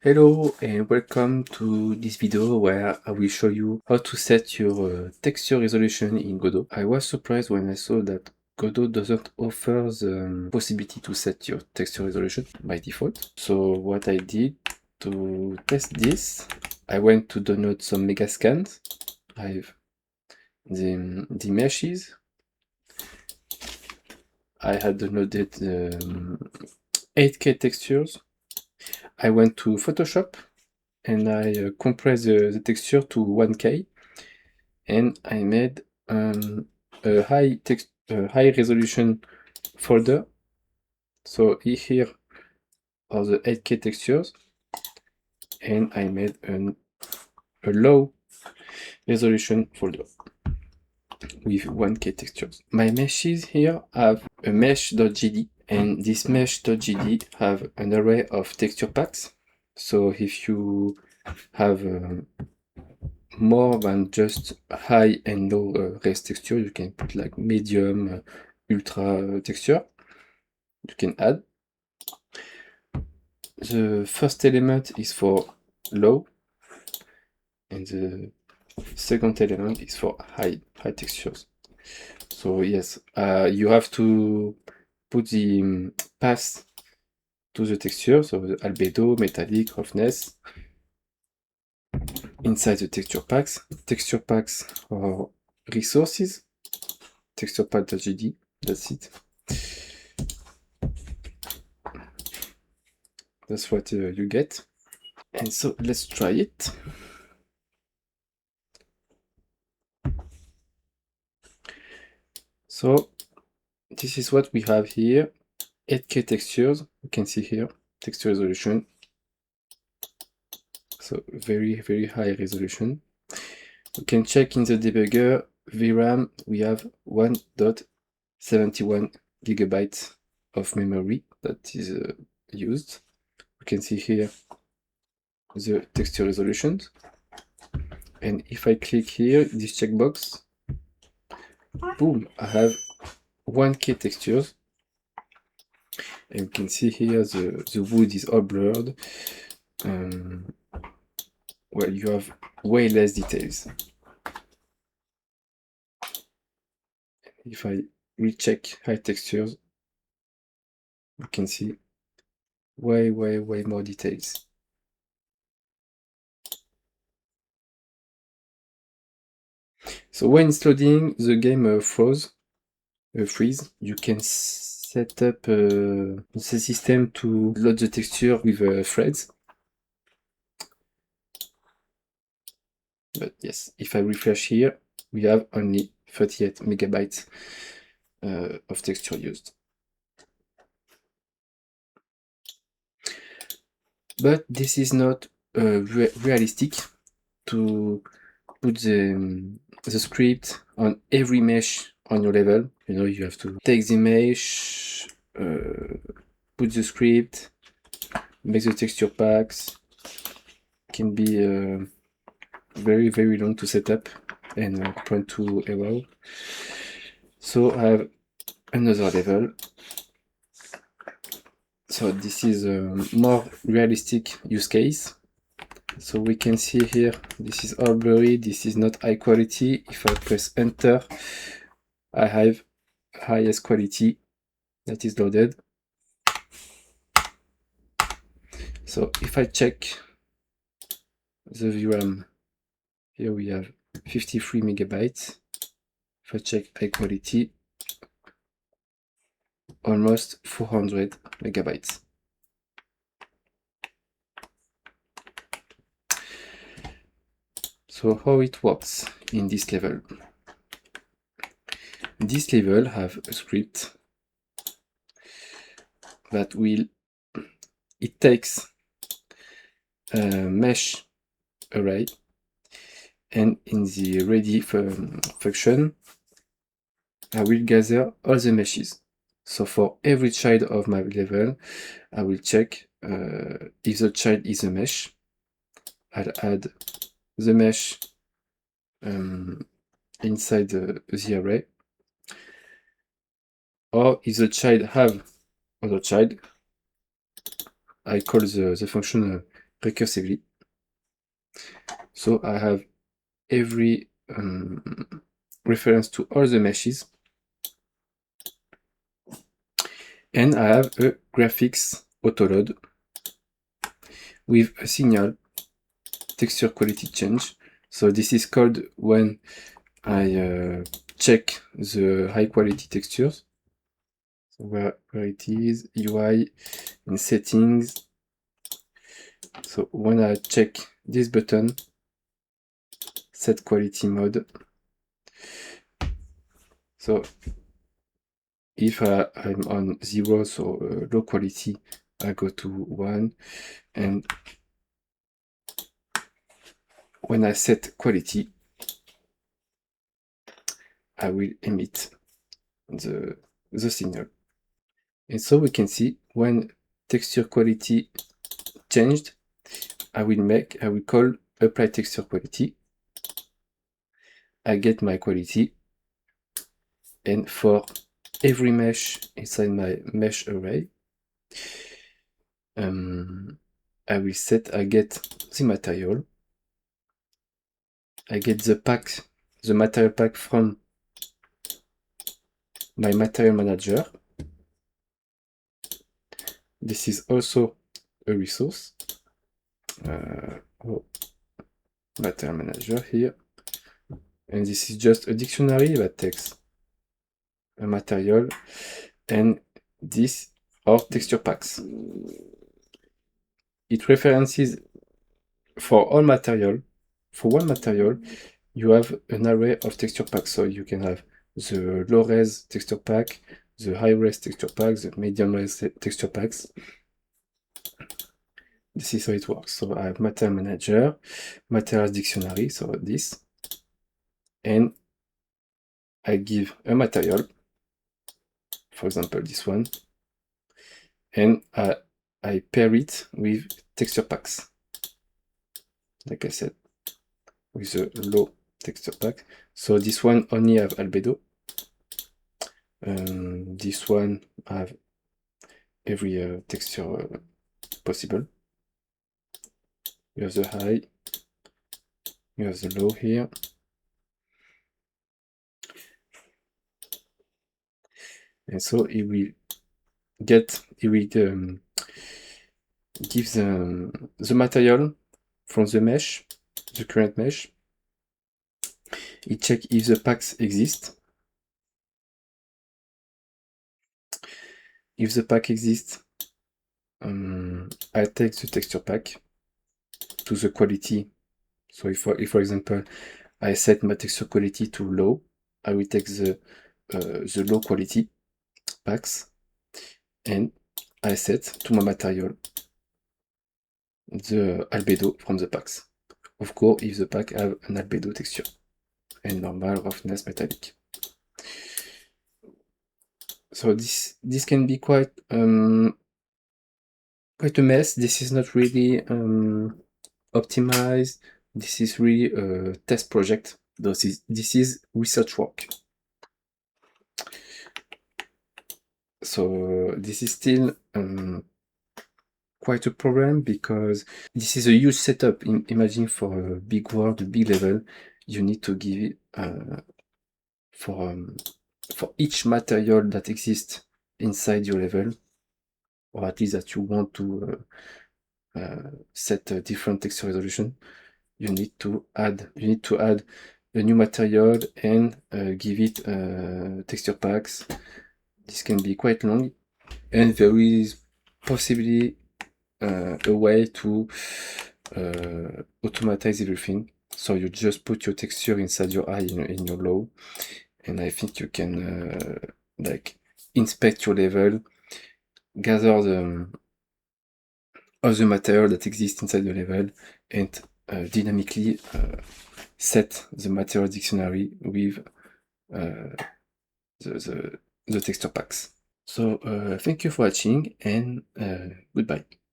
Hello and welcome to this video where I will show you how to set your texture resolution in Godot. I was surprised when I saw that Godot doesn't offer the possibility to set your texture resolution by default. So what I did to test this, I went to download some megascans. I have the meshes. I had downloaded 8K textures. I went to Photoshop and I compressed the texture to 1K, and I made a high resolution folder. So here are the 8K textures, and I made a low resolution folder with 1K textures. My meshes here have a mesh.gd, and this mesh.gd have an array of texture packs. So if you have more than just high and low res texture, you can put like medium, ultra texture. You can add. The first element is for low, and the second element is for high textures. So yes, you have to put the path to the texture, so the albedo, metallic, roughness, inside the texture packs. Texture packs are resources, texturepack.gd, that's it. That's what you get. And so let's try it. So this is what we have here. 8K textures, you can see here, texture resolution. So very high resolution. You can check in the debugger, VRAM, we have 1.71 gigabytes of memory that is used. You can see here the texture resolutions. And if I click here, this checkbox, boom, I have 1K textures. And you can see here the wood is all blurred. Well, you have way less details. If I recheck high textures, you can see way more details. So when it's loading, the game freeze. You can set up the system to load the texture with threads. But yes, if I refresh here, we have only 38 megabytes of texture used. But this is not realistic to put the script on every mesh on your level. You know, you have to take the mesh, put the script, make the texture packs. It can be very long to set up and prone to error. So I have another level. So this is a more realistic use case. So we can see here, this is all blurry, this is not high quality. If I press enter, I have highest quality that is loaded. So if I check the VRAM, here we have 53 megabytes. If I check high quality, almost 400 megabytes. So how it works in this level? This level have a script that it takes a mesh array, and in the ready function, I will gather all the meshes. So for every child of my level, I will check if the child is a mesh. I'll add the mesh inside the array. Or if the child have other child, I call the function recursively. So I have every reference to all the meshes, and I have a graphics autoload with a signal texture quality change. So this is called when I check the high quality textures. So where it is, UI, in settings. So when I check this button, set quality mode. So if I'm on 0, so low quality, I go to 1, and when I set quality, I will emit the signal. And so we can see when texture quality changed, I will call apply texture quality. I get my quality, and for every mesh inside my mesh array, I get the material. I get the material pack from my material manager. This is also a resource. Material manager here. And this is just a dictionary that takes a material, and this are texture packs. It references for all material. For one material, you have an array of texture packs. So you can have the low res texture pack, the high res texture pack, the medium res texture packs. This is how it works. So I have material manager, materials dictionary, so this, and I give a material, for example this one, and I pair it with texture packs, like I said, with a low texture pack. So this one only have albedo. This one have every texture possible. You have the high, you have the low here. And so it will give the material from the mesh, the current mesh. It checks if the packs exist. If the pack exists, I take the texture pack to the quality. So if for example, I set my texture quality to low, I will take the low quality packs, and I set to my material the albedo from the packs. Of course, if the pack have an albedo texture and normal, roughness, metallic. So this can be quite a mess. This is not really optimized. This is really a test project. This is research work. So this is still quite a problem, because this is a huge setup. Imagine for a big world, a big level, you need to give it for each material that exists inside your level, or at least that you want to set a different texture resolution, you need to add a new material and give it texture packs. This can be quite long, and there is possibly a way to automatize everything. So you just put your texture inside your eye in your low, and I think you can like inspect your level, gather all the material that exists inside the level, and dynamically set the material dictionary with the texture packs. So thank you for watching, and goodbye.